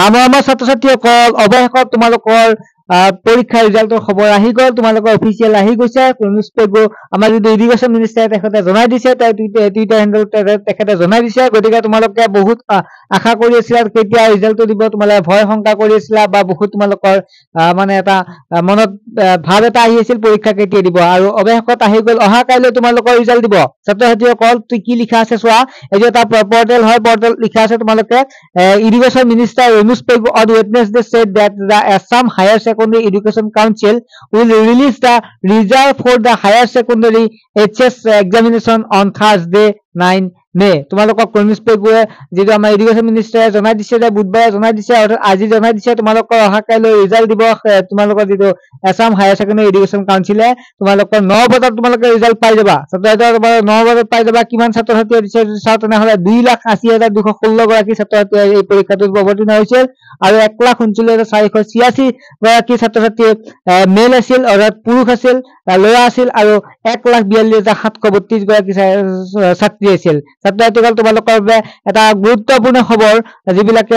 আমাৰ ছাত্ৰ ছাত্ৰীসকল অৱশেষত তোমালোকৰ পৰীক্ষাৰ ৰিজাল্টৰ খবৰ আহি গ'ল তোমালোকৰ অফিচিয়েল আহি গৈছে নিউজপেপাৰ আমাৰ যদি এডুকেশ্যন মিনিষ্টাৰে তেখেতে জনাই দিছে টুইটাৰ হেণ্ডেল তেখেতে জনাই দিছে গতিকে তোমালোকে বহুত আশা কৰি আছিলা কেতিয়া ৰিজাল্টটো দিব তোমালোকে ভয় শংকা কৰি আছিলা বা বহুত তোমালোকৰ মানে এটা মনত ভাৱ এটা আহি আছিল পৰীক্ষা কেতিয়া দিব আৰু অৱশেষত আহি গ'ল অহা কাইলৈ তোমালোকৰ ৰিজাল্ট দিব ছাত্ৰ ছাত্ৰীসকল কি লিখা আছে চোৱা এই যে এটা পৰ্টেল হয় পৰ্টেল লিখা আছে তোমালোকে education minister Ranoj Pegu on Wednesday said that the Assam Higher Secondary Education Council will release the result for the higher secondary HS examination on Thursday 9 May তোমালোকক ৰেনুজ পেগুৱে যেটো আমাৰ এডুকেশ্যন মিনিষ্টাৰে জনাই দিছে যে বুধবাৰে জনাই দিছে আৰু আজি জনাই দিছে তোমালোকৰ অহা কাইলৈ ৰিজাল্ট দিব তোমালোকৰ যেটো আসাম হায়াৰ সেকেন্ডাৰী এডুকেশ্যন কাউন্সিলে তোমালোকৰ 9 বজাত তোমালোকে ৰিজাল্ট পাই যাবা ছাত্ৰছাত্ৰীসকল 9 বজাত পাই যাবা কিমান ছাত্ৰছাত্ৰী দিছে চাও তেনেহলে 2,80,216 গৰাকী ছাত্ৰছাত্ৰী এই পৰীক্ষাটোত অৱতীৰ্ণ হৈছিল আৰু 1,39,486 গৰাকী ছাত্ৰছাত্ৰী মেল আছিল অৰ্থাৎ পুৰুষ আছিল ল'ৰা আছিল আৰু 1,42,732 গৰাকী ছাত্ৰী আছিল ছাত্ৰছাত্ৰীসকল তোমালোকৰ এটা গুৰুত্বপূৰ্ণ খবৰ যিবিলাকে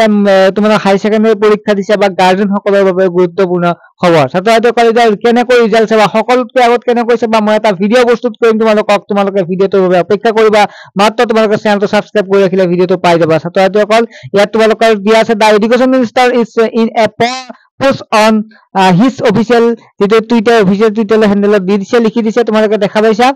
তোমালোকৰ হাই সেকেন্ডাৰী পৰীক্ষা দিছে বা গাৰ্জেন সকলৰ বাবে গুৰুত্বপূৰ্ণ খবৰ ছাত্ৰছাত্ৰীসকল কেনেকৈ ৰিজাল্ট চাবা সকলোতকৈ আগত কেনেকৈ চাবা মই এটা ভিডিঅ' প্ৰস্তুত কৰিম তোমালোকে ভিডিঅ'টোৰ বাবে অপেক্ষা কৰিবা মাত্ৰ তোমালোকে চেনেলটো সাবস্ক্ৰাইব কৰি ৰাখিলে ভিডিঅ'টো পাই যাবা ছাত্ৰছাত্ৰীসকল ইয়াত তোমালোকৰ দিয়া আছে the education minister is in a post on his official Twitter হেণ্ডেলত দি দিছে লিখি দিছে তোমালোকে দেখা পাইছা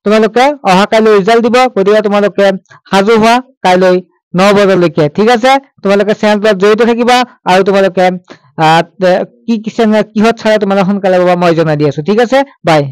তোমালোকে অহা কাইলৈ ৰিজাল্ট দিব গতিকে তোমালোকে সাজু হোৱা কাইলৈ 9 বজালৈকে ঠিক আছে তোমালোকে চেনেলটোত জড়িত থাকিবা আৰু তোমালোকে কিহত চাই তোমালোক সোনকালে পাবা মই জনাই দি আছো ঠিক আছে বাই